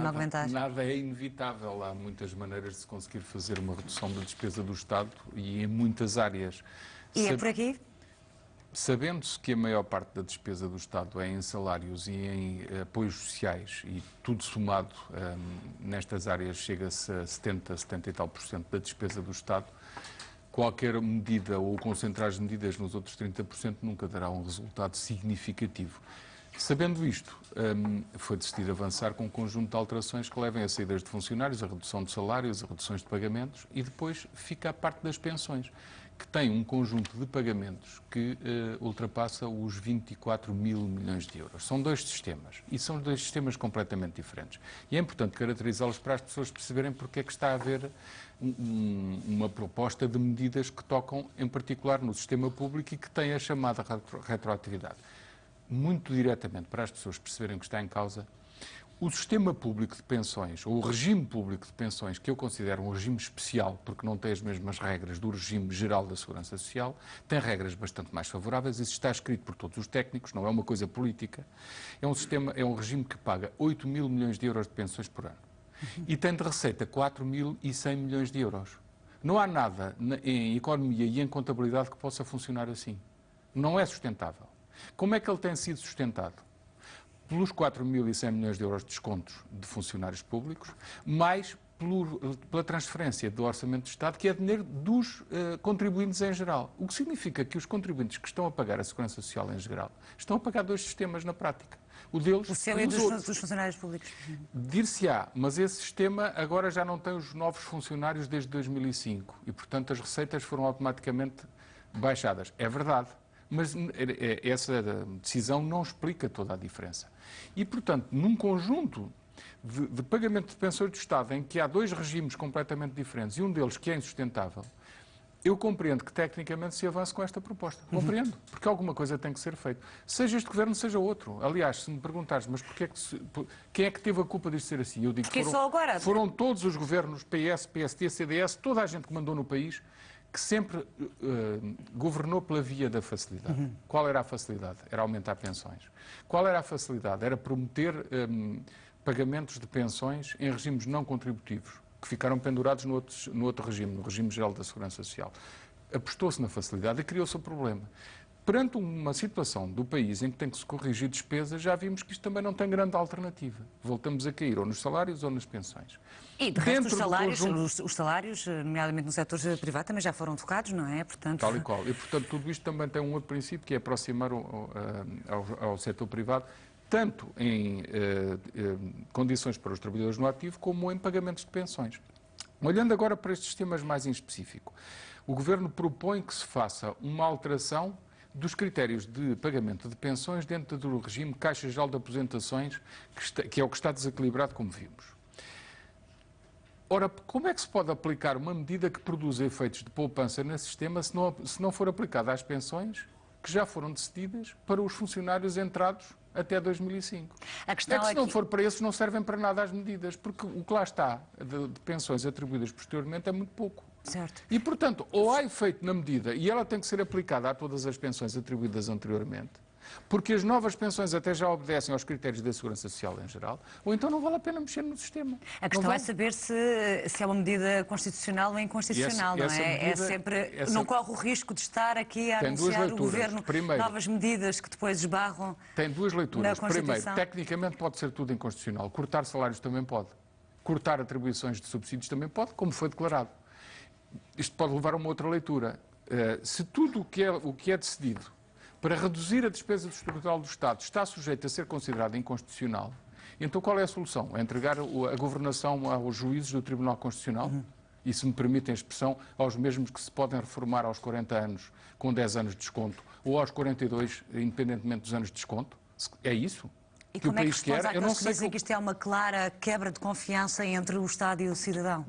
a aguentar? Nada é inevitável. Há muitas maneiras de se conseguir fazer uma redução da despesa do Estado e em muitas áreas. E é por aqui? Sabendo-se que a maior parte da despesa do Estado é em salários e em apoios sociais, e tudo somado nestas áreas chega-se a 70, 70 e tal por cento da despesa do Estado, qualquer medida ou concentrar as medidas nos outros 30% nunca dará um resultado significativo. Sabendo isto, foi decidido avançar com um conjunto de alterações que levem a saídas de funcionários, a redução de salários, a reduções de pagamentos e depois fica a parte das pensões, que tem um conjunto de pagamentos que ultrapassa os 24 mil milhões de euros. São dois sistemas e são dois sistemas completamente diferentes. E é importante caracterizá-los para as pessoas perceberem porque é que está a haver uma proposta de medidas que tocam em particular no sistema público e que tem a chamada retroatividade. Muito diretamente para as pessoas perceberem o que está em causa, o sistema público de pensões, ou o regime público de pensões, que eu considero um regime especial, porque não tem as mesmas regras do regime geral da Segurança Social, tem regras bastante mais favoráveis, isso está escrito por todos os técnicos, não é uma coisa política, é um regime que paga 8 mil milhões de euros de pensões por ano e tem de receita 4.100 milhões de euros. Não há nada em economia e em contabilidade que possa funcionar assim. Não é sustentável. Como é que ele tem sido sustentado? Pelos 4.100 milhões de euros de descontos de funcionários públicos, mais pela transferência do Orçamento do Estado, que é dinheiro dos contribuintes em geral. O que significa que os contribuintes que estão a pagar a Segurança Social em geral estão a pagar dois sistemas na prática. O deles o seu e dos funcionários públicos. Dir-se-á, mas esse sistema agora já não tem os novos funcionários desde 2005 e, portanto, as receitas foram automaticamente baixadas. É verdade. Mas essa decisão não explica toda a diferença. E, portanto, num conjunto de pagamento de pensões do Estado em que há dois regimes completamente diferentes e um deles que é insustentável, eu compreendo que tecnicamente se avance com esta proposta. Compreendo, porque alguma coisa tem que ser feita. Seja este governo, seja outro. Aliás, se me perguntares, mas quem é que teve a culpa disto ser assim? Eu digo que foram todos os governos, PS, PSD, CDS, toda a gente que mandou no país, que sempre governou pela via da facilidade. Qual era a facilidade? Era aumentar pensões. Qual era a facilidade? Era prometer pagamentos de pensões em regimes não contributivos, que ficaram pendurados no outro regime, no regime geral da Segurança Social. Apostou-se na facilidade e criou-se o problema. Perante uma situação do país em que tem que se corrigir despesas, já vimos que isto também não tem grande alternativa. Voltamos a cair ou nos salários ou nas pensões. E de resto, os salários, nomeadamente no setor privado, também já foram tocados, não é? Portanto... Tal e qual. E, portanto, tudo isto também tem um outro princípio, que é aproximar ao setor privado, tanto em condições para os trabalhadores no ativo, como em pagamentos de pensões. Olhando agora para estes temas mais em específico, o Governo propõe que se faça uma alteração dos critérios de pagamento de pensões dentro do regime Caixa Geral de Aposentações, que é o que está desequilibrado, como vimos. Ora, como é que se pode aplicar uma medida que produz efeitos de poupança nesse sistema se não for aplicada às pensões que já foram decididas para os funcionários entrados até 2005? A questão é que se não for para esses, não servem para nada as medidas, porque o que lá está de pensões atribuídas posteriormente é muito pouco. Certo. E, portanto, ou há efeito na medida e ela tem que ser aplicada a todas as pensões atribuídas anteriormente, porque as novas pensões até já obedecem aos critérios da Segurança Social em geral, ou então não vale a pena mexer no sistema. A questão é saber se é uma medida constitucional ou inconstitucional, não é? Não corre o risco de estar aqui a anunciar o Governo novas medidas que depois esbarram. Tem duas leituras. Primeiro, tecnicamente pode ser tudo inconstitucional. Cortar salários também pode. Cortar atribuições de subsídios também pode, como foi declarado. Isto pode levar a uma outra leitura. Se tudo o que é decidido para reduzir a despesa estrutural do Estado está sujeito a ser considerado inconstitucional, então qual é a solução? É entregar a governação aos juízes do Tribunal Constitucional? E, se me permitem a expressão, aos mesmos que se podem reformar aos 40 anos com 10 anos de desconto ou aos 42, independentemente dos anos de desconto? É isso? E como é que respondes àqueles que dizem que isto é uma clara quebra de confiança entre o Estado e o cidadão?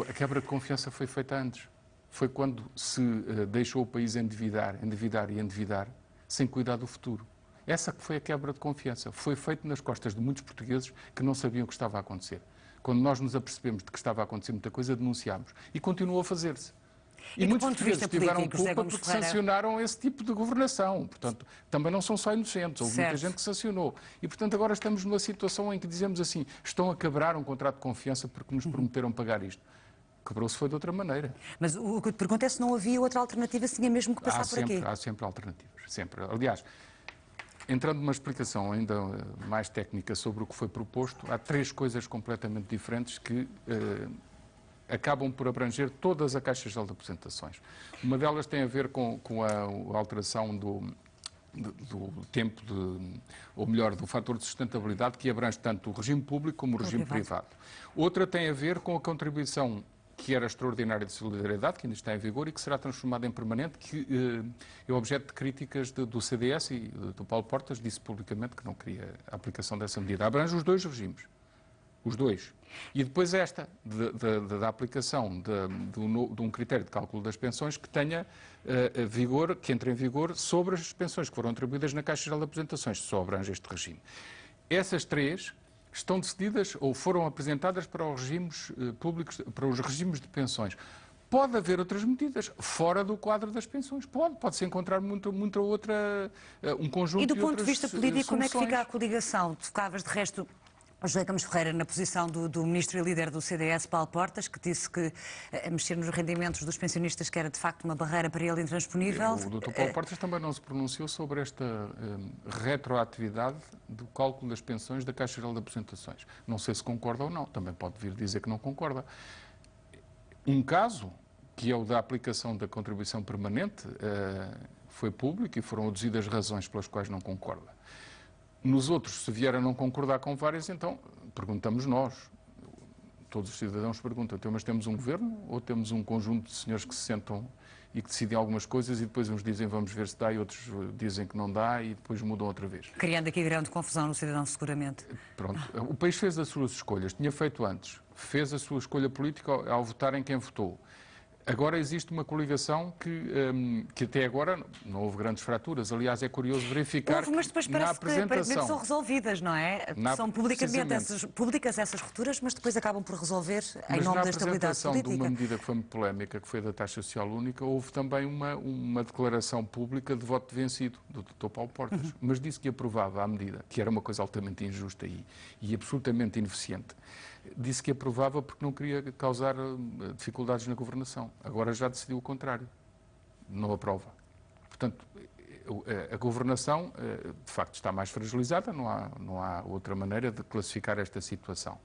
A quebra de confiança foi feita antes. Foi quando se deixou o país endividar e endividar, sem cuidar do futuro. Essa que foi a quebra de confiança. Foi feito nas costas de muitos portugueses que não sabiam o que estava a acontecer. Quando nós nos apercebemos de que estava a acontecer muita coisa, denunciámos. E continuou a fazer-se. E muitos portugueses tiveram culpa porque sancionaram esse tipo de governação. Portanto, também não são só inocentes, houve muita gente que sancionou. E, portanto, agora estamos numa situação em que dizemos assim, estão a quebrar um contrato de confiança porque nos prometeram pagar isto. Quebrou-se foi de outra maneira. Mas o que eu te pergunto é se não havia outra alternativa, se tinha mesmo que passar por aqui. Há sempre alternativas, sempre. Aliás, entrando numa explicação ainda mais técnica sobre o que foi proposto, há 3 coisas completamente diferentes que acabam por abranger todas as caixas de apresentações. Uma delas tem a ver com a alteração do tempo, ou melhor, do fator de sustentabilidade, que abrange tanto o regime público como o regime privado. Outra tem a ver com a contribuição que era extraordinária de solidariedade, que ainda está em vigor e que será transformada em permanente, que é objeto de críticas do CDS e do Paulo Portas, disse publicamente que não queria a aplicação dessa medida. Abrange os 2 regimes. Os 2. E depois esta, da aplicação de um critério de cálculo das pensões que tenha vigor, que entre em vigor sobre as pensões que foram atribuídas na Caixa Geral de Apresentações, só abrange este regime. Essas 3 estão decididas ou foram apresentadas para os regimes públicos, para os regimes de pensões. Pode haver outras medidas fora do quadro das pensões. Pode-se encontrar muita outra, um conjunto de outras soluções. E do ponto de vista político, como é que fica a coligação? Tu focavas, de resto, José Campos Ferreira na posição do ministro e líder do CDS, Paulo Portas, que disse que mexer nos rendimentos dos pensionistas que era de facto uma barreira para ele intransponível. O Dr. Paulo Portas também não se pronunciou sobre esta retroatividade do cálculo das pensões da Caixa Geral de Apresentações. Não sei se concorda ou não, também pode vir dizer que não concorda. Um caso, que é o da aplicação da contribuição permanente, foi público e foram aduzidas razões pelas quais não concorda. Nos outros, se vier a não concordar com várias, então perguntamos nós. Todos os cidadãos perguntam, mas temos um governo ou temos um conjunto de senhores que se sentam e que decidem algumas coisas e depois uns dizem vamos ver se dá e outros dizem que não dá e depois mudam outra vez. Criando aqui grande confusão no cidadão, seguramente. Pronto. O país fez as suas escolhas, tinha feito antes. Fez a sua escolha política ao votar em quem votou. Agora existe uma coligação que até agora não houve grandes fraturas. Aliás, é curioso verificar mas depois na apresentação... que são resolvidas, não é? São públicas essas rupturas, mas depois acabam por resolver em nome da estabilidade política. Mas na apresentação de uma medida que foi muito polémica, que foi da taxa social única, houve também uma declaração pública de voto vencido do Dr. Paulo Portas, mas disse que aprovava a medida, que era uma coisa altamente injusta e absolutamente ineficiente. Disse que aprovava porque não queria causar dificuldades na governação. Agora já decidiu o contrário. Não aprova. Portanto, a governação, de facto, está mais fragilizada. Não há outra maneira de classificar esta situação.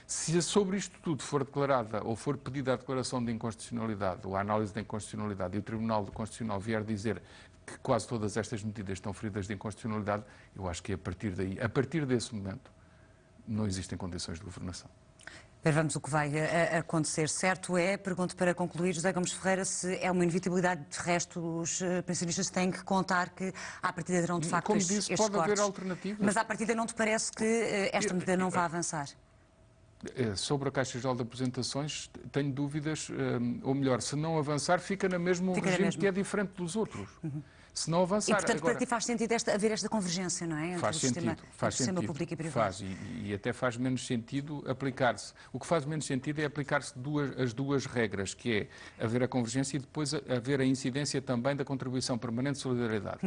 Se sobre isto tudo for declarada ou for pedida a declaração de inconstitucionalidade ou a análise de inconstitucionalidade e o Tribunal Constitucional vier dizer que quase todas estas medidas estão feridas de inconstitucionalidade, eu acho que a partir daí, a partir desse momento, não existem condições de governação. Vamos o que vai acontecer. Certo é, pergunto para concluir, José Gomes Ferreira, se é uma inevitabilidade, de resto, os pensionistas têm que contar que à partida terão de facto estes cortes. Pode haver alternativas. Mas à partida não te parece que esta medida não vai avançar? Sobre a Caixa Geral de Apresentações, tenho dúvidas, ou melhor, se não avançar, fica no mesmo regime que é diferente dos outros. Se não avançar... E, portanto, para ti faz sentido haver esta convergência, não é? Entre faz sentido, faz sistema sentido. Público e privado. Faz, e até faz menos sentido aplicar-se. O que faz menos sentido é aplicar-se as duas regras, que é haver a convergência e depois haver a incidência também da contribuição permanente de solidariedade.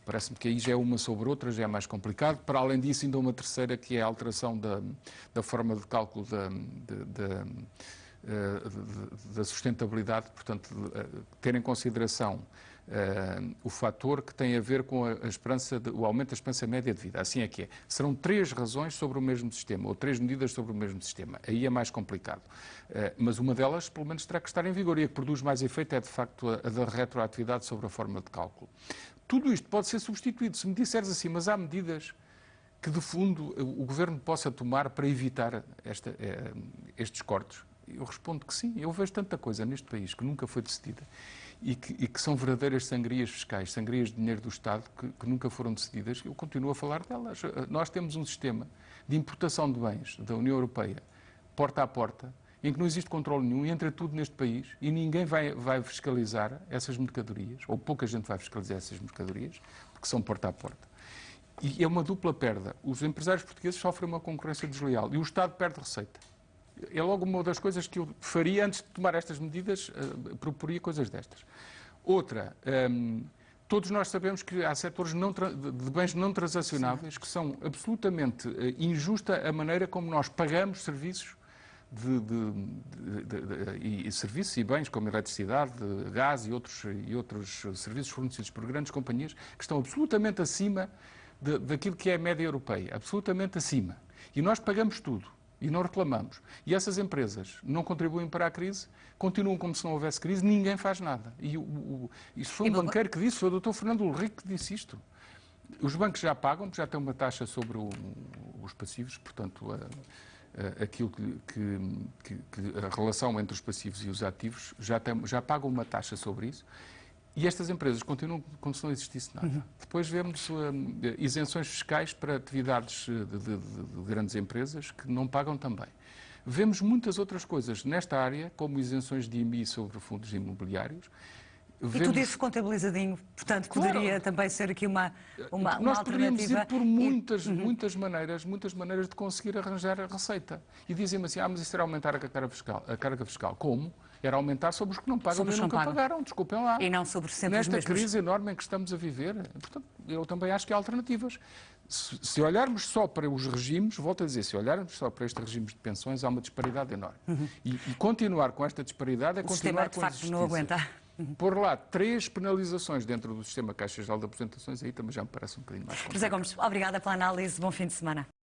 Parece-me que aí já é uma sobre outra, já é mais complicado. Para além disso, ainda uma terceira, que é a alteração da forma de cálculo da sustentabilidade, portanto, ter em consideração o fator que tem a ver com o aumento da esperança média de vida. Assim é que é. Serão 3 razões sobre o mesmo sistema, ou 3 medidas sobre o mesmo sistema. Aí é mais complicado. Mas uma delas, pelo menos, terá que estar em vigor. E a que produz mais efeito é, de facto, a da retroatividade sobre a forma de cálculo. Tudo isto pode ser substituído. Se me disseres assim, mas há medidas que, de fundo, o Governo possa tomar para evitar estes cortes, eu respondo que sim. Eu vejo tanta coisa neste país que nunca foi decidida e que são verdadeiras sangrias fiscais, sangrias de dinheiro do Estado que nunca foram decididas. Eu continuo a falar delas. Nós temos um sistema de importação de bens da União Europeia, porta a porta, em que não existe controle nenhum e entra tudo neste país e ninguém vai fiscalizar essas mercadorias, ou pouca gente vai fiscalizar essas mercadorias, porque são porta a porta. E é uma dupla perda. Os empresários portugueses sofrem uma concorrência desleal e o Estado perde receita. é logo uma das coisas que eu faria antes de tomar estas medidas, proporia coisas destas. Outra, todos nós sabemos que há setores de bens não transacionáveis que são absolutamente injusta a maneira como nós pagamos serviços e serviços e bens como eletricidade, gás e outros serviços fornecidos por grandes companhias que estão absolutamente acima daquilo que é a média europeia, absolutamente acima. E nós pagamos tudo e não reclamamos. E essas empresas não contribuem para a crise, continuam como se não houvesse crise, ninguém faz nada. Isso foi um banqueiro que disse, foi o Dr. Fernando Ulrich que disse isto. Os bancos já pagam, já têm uma taxa sobre os passivos, portanto, aquilo a relação entre os passivos e os ativos já pagam uma taxa sobre isso. E estas empresas continuam como se não existisse nada. Depois vemos isenções fiscais para atividades de grandes empresas que não pagam também. Vemos muitas outras coisas nesta área, como isenções de IMI sobre fundos imobiliários. E tudo isso contabilizadinho, portanto, poderia também ser aqui uma Nós alternativa. poderíamos ir por muitas maneiras de conseguir arranjar a receita. E dizem-me assim, mas isso era aumentar a carga fiscal. Como? Era aumentar sobre os que não pagam e nunca pagaram, desculpem lá. E não sobre sempre Nesta os mesmos. crise enorme em que estamos a viver, portanto, eu também acho que há alternativas. Se olharmos só para os regimes, volto a dizer, se olharmos só para estes regimes de pensões, há uma disparidade enorme. E continuar com esta disparidade é continuar com a injustiça. O sistema, de facto, não aguenta. Por lá, 3 penalizações dentro do sistema Caixa Geral de Apresentações, aí também já me parece um bocadinho mais complicado. José Gomes, obrigada pela análise, bom fim de semana.